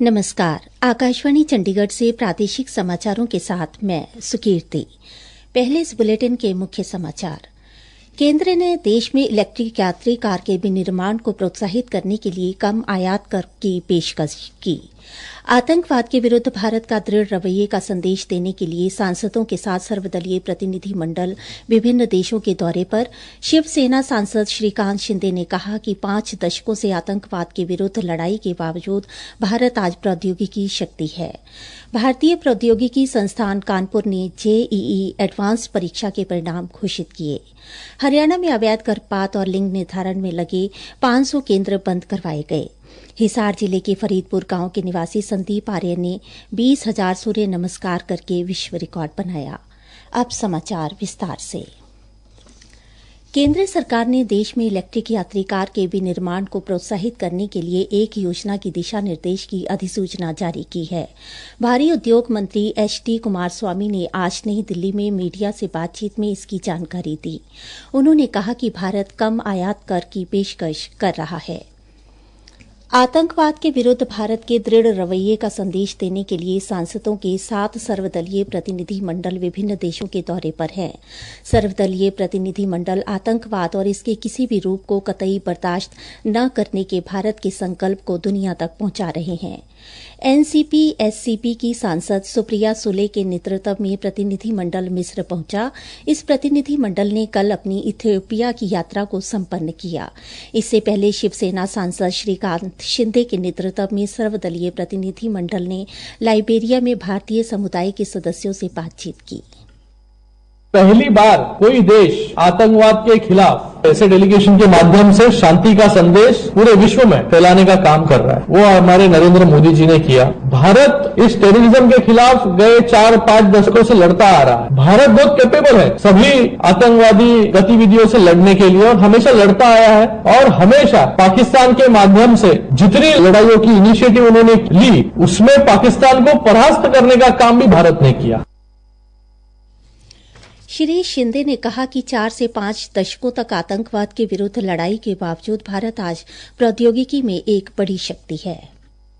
नमस्कार। आकाशवाणी चंडीगढ़ से प्रादेशिक समाचारों के साथ मैं सुकीर्ति। पहले इस बुलेटिन के मुख्य समाचार। केंद्र ने देश में इलेक्ट्रिक यात्री कार के विनिर्माण को प्रोत्साहित करने के लिए कम आयात कर की पेशकश की। आतंकवाद के विरुद्ध भारत का दृढ़ रवैये का संदेश देने के लिए सांसदों के साथ सर्वदलीय प्रतिनिधि मंडल विभिन्न देशों के दौरे पर शिवसेना सांसद श्रीकांत शिंदे ने कहा कि 5 दशकों से आतंकवाद के विरुद्ध लड़ाई के बावजूद भारत आज प्रौद्योगिकी शक्ति है। भारतीय प्रौद्योगिकी संस्थान कानपुर ने जेईई एडवांस परीक्षा के परिणाम घोषित किए। हरियाणा में अवैध गर्भपात और लिंग निर्धारण में लगे 500 केंद्र बंद करवाए गए। हिसार जिले के फरीदपुर गांव के निवासी संदीप आर्य ने 20,000 सूर्य नमस्कार करके विश्व रिकॉर्ड बनाया। अब समाचार विस्तार से। केंद्र सरकार ने देश में इलेक्ट्रिक यात्री कार के विनिर्माण को प्रोत्साहित करने के लिए एक योजना की दिशा निर्देश की अधिसूचना जारी की है। भारी उद्योग मंत्री एचडी कुमारस्वामी ने आज नई दिल्ली में मीडिया से बातचीत में इसकी जानकारी दी। उन्होंने कहा कि भारत कम आयात कर की पेशकश कर रहा है। आतंकवाद के विरुद्ध भारत के दृढ़ रवैये का संदेश देने के लिए सांसदों के 7 सर्वदलीय प्रतिनिधि मंडल विभिन्न देशों के दौरे पर हैं। सर्वदलीय प्रतिनिधि मंडल आतंकवाद और इसके किसी भी रूप को कतई बर्दाश्त न करने के भारत के संकल्प को दुनिया तक पहुंचा रहे हैं। एनसीपी एससीपी की सांसद सुप्रिया सुले के नेतृत्व में प्रतिनिधि मंडल मिस्र पहुंचा। इस प्रतिनिधि मंडल ने कल अपनी इथियोपिया की यात्रा को संपन्न किया। इससे पहले शिवसेना सांसद श्रीकांत शिंदे के नेतृत्व में सर्वदलीय प्रतिनिधि मंडल ने लाइबेरिया में भारतीय समुदाय के सदस्यों से बातचीत की। पहली बार कोई देश आतंकवाद के खिलाफ ऐसे डेलीगेशन के माध्यम से शांति का संदेश पूरे विश्व में फैलाने का काम कर रहा है। वो हमारे नरेंद्र मोदी जी ने किया। भारत इस टेररिज्म के खिलाफ गए 4-5 दशकों से लड़ता आ रहा है। भारत बहुत कैपेबल है सभी आतंकवादी गतिविधियों से लड़ने के लिए और हमेशा लड़ता आया है। और हमेशा पाकिस्तान के माध्यम से जितनी लड़ाइयों की इनिशिएटिव उन्होंने ली उसमें पाकिस्तान को परास्त करने का काम भी भारत ने किया। श्री शिंदे ने कहा कि 4 से 5 दशकों तक आतंकवाद के विरुद्ध लड़ाई के बावजूद भारत आज प्रौद्योगिकी में एक बड़ी शक्ति है।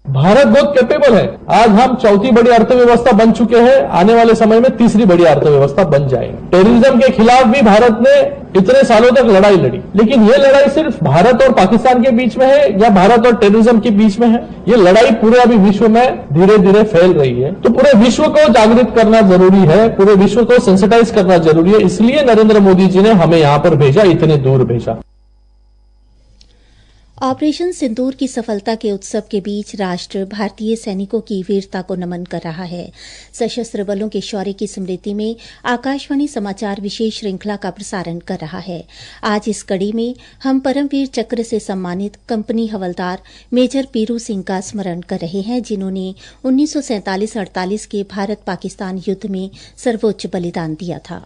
भारत बहुत कैपेबल है। आज हम चौथी बड़ी अर्थव्यवस्था बन चुके हैं। आने वाले समय में तीसरी बड़ी अर्थव्यवस्था बन जाएंगे। टेररिज्म के खिलाफ भी भारत ने इतने सालों तक लड़ाई लड़ी, लेकिन ये लड़ाई सिर्फ भारत और पाकिस्तान के बीच में है या भारत और टेररिज्म के बीच में है। ये लड़ाई पूरे अभी विश्व में धीरे धीरे फैल रही है। तो पूरे विश्व को जागृत करना जरूरी है, पूरे विश्व को सेंसिटाइज करना जरूरी है। इसलिए नरेंद्र मोदी जी ने हमें यहां पर भेजा, इतने दूर भेजा। ऑपरेशन सिंदूर की सफलता के उत्सव के बीच राष्ट्र भारतीय सैनिकों की वीरता को नमन कर रहा है। सशस्त्र बलों के शौर्य की स्मृति में आकाशवाणी समाचार विशेष श्रृंखला का प्रसारण कर रहा है। आज इस कड़ी में हम परमवीर चक्र से सम्मानित कंपनी हवलदार मेजर पीरू सिंह का स्मरण कर रहे हैं, जिन्होंने 1947-48 के भारत पाकिस्तान युद्ध में सर्वोच्च बलिदान दिया था।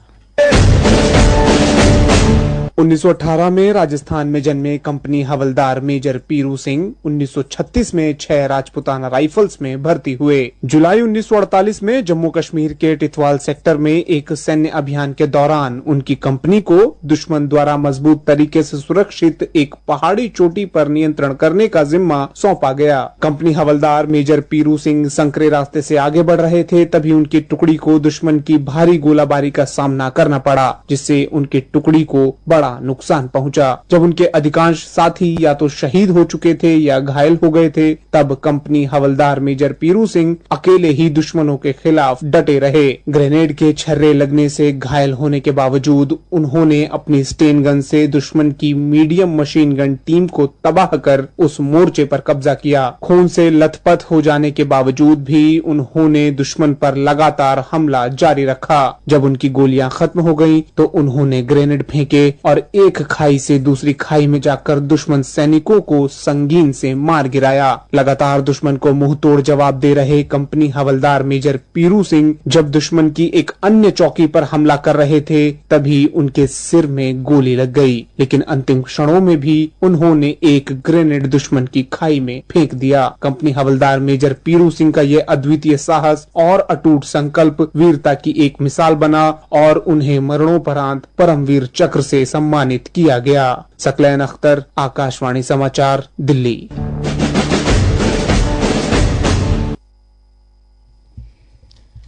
1918 में राजस्थान में जन्मे कंपनी हवलदार मेजर पीरू सिंह 1936 में 6 राजपुताना राइफल्स में भर्ती हुए। जुलाई 1948 में जम्मू कश्मीर के टिथवाल सेक्टर में एक सैन्य अभियान के दौरान उनकी कंपनी को दुश्मन द्वारा मजबूत तरीके से सुरक्षित एक पहाड़ी चोटी पर नियंत्रण करने का जिम्मा सौंपा गया। कंपनी हवलदार मेजर पीरू सिंह संकरे रास्ते से आगे बढ़ रहे थे, तभी उनकी टुकड़ी को दुश्मन की भारी गोलाबारी का सामना करना पड़ा, जिससे उनकी टुकड़ी को बड़ा नुकसान पहुंचा। जब उनके अधिकांश साथी या तो शहीद हो चुके थे या घायल हो गए थे, तब कंपनी हवलदार मेजर पीरू सिंह अकेले ही दुश्मनों के खिलाफ डटे रहे। ग्रेनेड के छर्रे लगने से घायल होने के बावजूद उन्होंने अपनी स्टेन गन से दुश्मन की मीडियम मशीन गन टीम को तबाह कर उस मोर्चे पर कब्जा किया। खून से लथपथ हो जाने के बावजूद भी उन्होंने दुश्मन पर लगातार हमला जारी रखा। जब उनकी गोलियां खत्म हो गयी तो उन्होंने ग्रेनेड फेंके और और एक खाई से दूसरी खाई में जाकर दुश्मन सैनिकों को संगीन से मार गिराया। लगातार दुश्मन को मुंह तोड़ जवाब दे रहे कंपनी हवलदार मेजर पीरू सिंह जब दुश्मन की एक अन्य चौकी पर हमला कर रहे थे तभी उनके सिर में गोली लग गई, लेकिन अंतिम क्षणों में भी उन्होंने एक ग्रेनेड दुश्मन की खाई में फेंक दिया। कंपनी हवलदार मेजर पीरू सिंह का ये अद्वितीय साहस और अटूट संकल्प वीरता की एक मिसाल बना और उन्हें मरणोपरांत परमवीर चक्र से सम्मानित किया गया। सकलैन अख्तर, आकाशवाणी समाचार, दिल्ली।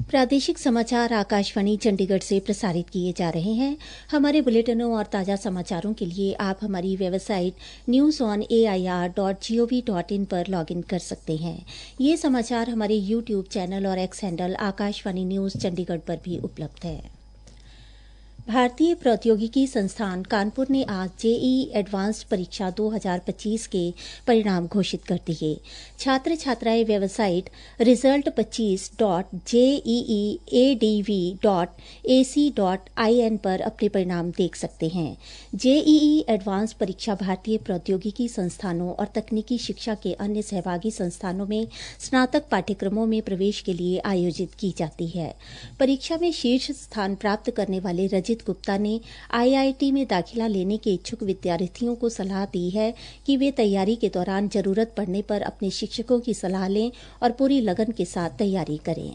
प्रादेशिक समाचार आकाशवाणी चंडीगढ़ से प्रसारित किए जा रहे हैं। हमारे बुलेटिनों और ताज़ा समाचारों के लिए आप हमारी वेबसाइट newsonair.gov.in पर लॉगिन कर सकते हैं। ये समाचार हमारे यूट्यूब चैनल और x handle Akashvani news Chandigarh पर भी उपलब्ध है। भारतीय प्रौद्योगिकी संस्थान कानपुर ने आज जेईई एडवांस्ड परीक्षा 2025 के परिणाम घोषित कर दिए। छात्र छात्राएं वेबसाइट result25.jeeadv.ac.in पर अपने परिणाम देख सकते हैं। जेईई एडवांस्ड परीक्षा भारतीय प्रौद्योगिकी संस्थानों और तकनीकी शिक्षा के अन्य सहभागी संस्थानों में स्नातक पाठ्यक्रमों में प्रवेश के लिए आयोजित की जाती है। परीक्षा में शीर्ष स्थान प्राप्त करने वाले रजित गुप्ता ने आईआईटी में दाखिला लेने के इच्छुक विद्यार्थियों को सलाह दी है कि वे तैयारी के दौरान जरूरत पड़ने पर अपने शिक्षकों की सलाह लें और पूरी लगन के साथ तैयारी करें।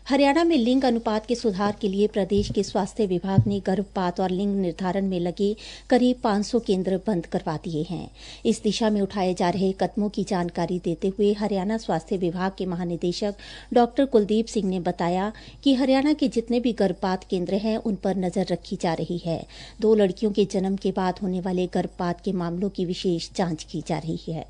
हरियाणा में लिंग अनुपात के सुधार के लिए प्रदेश के स्वास्थ्य विभाग ने गर्भपात और लिंग निर्धारण में लगे करीब 500 केंद्र बंद करवा दिए हैं। इस दिशा में उठाए जा रहे कदमों की जानकारी देते हुए हरियाणा स्वास्थ्य विभाग के महानिदेशक डॉक्टर कुलदीप सिंह ने बताया कि हरियाणा के जितने भी गर्भपात केंद्र हैं उन पर नजर रखी जा रही है। 2 लड़कियों के जन्म के बाद होने वाले गर्भपात के मामलों की विशेष जांच की जा रही है।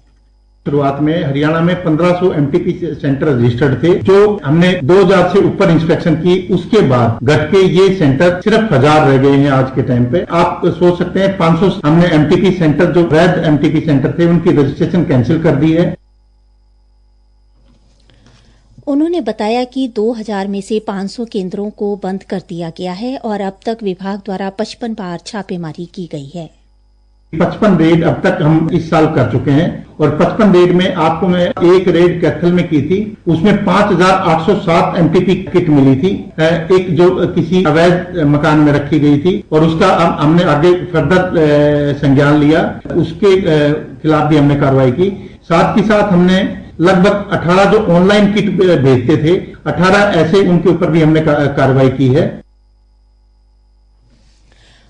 शुरुआत में हरियाणा में 1500 एमटीपी सेंटर रजिस्टर्ड थे, जो हमने 2000 से ऊपर इंस्पेक्शन की, उसके बाद घट के ये सेंटर सिर्फ 1000 रह गए हैं। आज के टाइम पे आप सोच सकते हैं 500 हमने एमटीपी सेंटर, जो वैध एमटीपी सेंटर थे, उनकी रजिस्ट्रेशन कैंसिल कर दी है। उन्होंने बताया कि 2000 में से 500 केंद्रों को बंद कर दिया गया है और अब तक विभाग द्वारा 55 बार छापेमारी की गई है। 55 रेड अब तक हम इस साल कर चुके हैं और 55 रेड में आपको मैं एक रेड कैथल में की थी, उसमें 5807 एमटीपी किट मिली थी, एक जो किसी अवैध मकान में रखी गई थी और उसका हमने आगे फर्दर संज्ञान लिया, उसके खिलाफ भी हमने कार्रवाई की। साथ ही साथ हमने लगभग 18 जो ऑनलाइन किट भेजते थे, 18 ऐसे उनके ऊपर भी हमने कार्रवाई की है।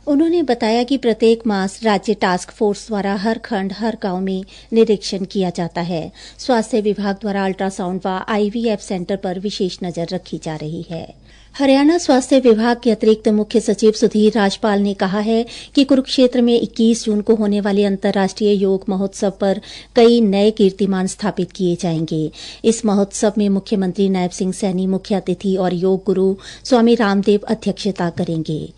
उन्होंने बताया कि प्रत्येक मास राज्य टास्क फोर्स द्वारा हर खंड हर गांव में निरीक्षण किया जाता है। स्वास्थ्य विभाग द्वारा अल्ट्रासाउंड व आईवीएफ सेंटर पर विशेष नजर रखी जा रही है। हरियाणा स्वास्थ्य विभाग के अतिरिक्त मुख्य सचिव सुधीर राजपाल ने कहा है कि कुरुक्षेत्र में 21 जून को होने वाले अंतर्राष्ट्रीय योग महोत्सव पर कई नए कीर्तिमान स्थापित किए जाएंगे। इस महोत्सव में मुख्यमंत्री नायब सिंह सैनी मुख्य अतिथि और योग गुरु स्वामी रामदेव अध्यक्षता करेंगे।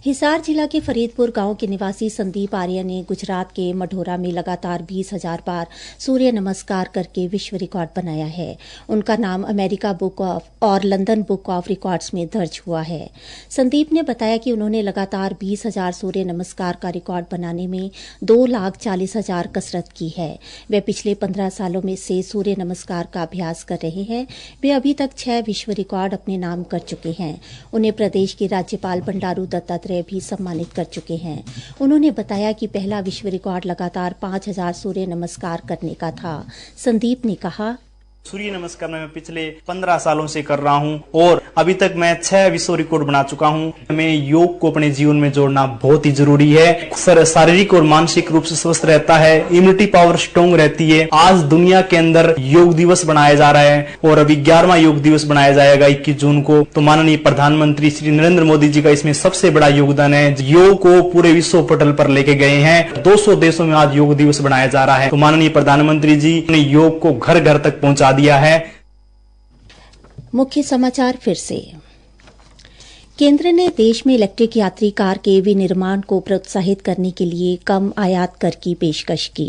हिसार जिला के फरीदपुर गांव के निवासी संदीप आर्य ने गुजरात के मढोरा में लगातार 20,000 बार सूर्य नमस्कार करके विश्व रिकॉर्ड बनाया है। उनका नाम अमेरिका बुक ऑफ और लंदन बुक ऑफ रिकॉर्ड्स में दर्ज हुआ है। संदीप ने बताया कि उन्होंने लगातार 20,000 सूर्य नमस्कार का रिकॉर्ड बनाने में 2,40,000 कसरत की है। वे पिछले 15 सालों में से सूर्य नमस्कार का अभ्यास कर रहे हैं। वे अभी तक 6 विश्व रिकॉर्ड अपने नाम कर चुके हैं। उन्हें प्रदेश के राज्यपाल बंडारू दत्तात्रेय भी सम्मानित कर चुके हैं। उन्होंने बताया कि पहला विश्व रिकॉर्ड लगातार 5,000 सूर्य नमस्कार करने का था। संदीप ने कहा, सूर्य नमस्कार मैं पिछले 15 सालों से कर रहा हूं और अभी तक मैं 6 विश्व रिकॉर्ड बना चुका हूं। हमें योग को अपने जीवन में जोड़ना बहुत ही जरूरी है। शारीरिक और मानसिक रूप से स्वस्थ रहता है, इम्यूनिटी पावर स्ट्रांग रहती है। आज दुनिया के अंदर योग दिवस बनाया जा रहा है और अभी 11वां योग दिवस बनाया जाएगा 21 जून को। तो माननीय प्रधानमंत्री श्री नरेंद्र मोदी जी का इसमें सबसे बड़ा योगदान है। योग को पूरे विश्व पटल पर लेके गए हैं। 200 देशों में आज योग दिवस बनाया जा रहा है। तो माननीय प्रधानमंत्री जी ने योग को घर घर तक पहुंचा दिया है। मुख्य समाचार फिर से। केंद्र ने देश में इलेक्ट्रिक यात्री कार के विनिर्माण को प्रोत्साहित करने के लिए कम आयात कर की पेशकश की।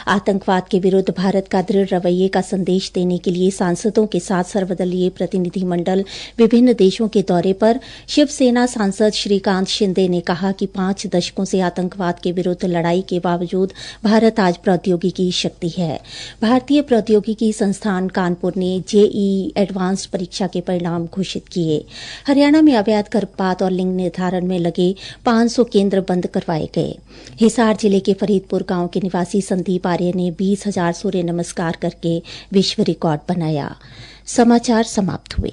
आतंकवाद के विरुद्ध भारत का दृढ़ रवैये का संदेश देने के लिए सांसदों के साथ सर्वदलीय प्रतिनिधिमंडल विभिन्न देशों के दौरे पर शिवसेना सांसद श्रीकांत शिंदे ने कहा कि 5 दशकों से आतंकवाद के विरुद्ध लड़ाई के बावजूद भारत आज प्रौद्योगिकी शक्ति है। भारतीय प्रौद्योगिकी संस्थान कानपुर ने जेईई एडवांस्ड परीक्षा के परिणाम घोषित किए। हरियाणा में अवैध गर्भपात और लिंग निर्धारण में लगे 500 केंद्र बंद करवाए गए। हिसार जिले के फरीदपुर गांव के निवासी संदीप आर्य ने 20,000 सूर्य नमस्कार करके विश्व रिकॉर्ड बनाया। समाचार समाप्त हुए।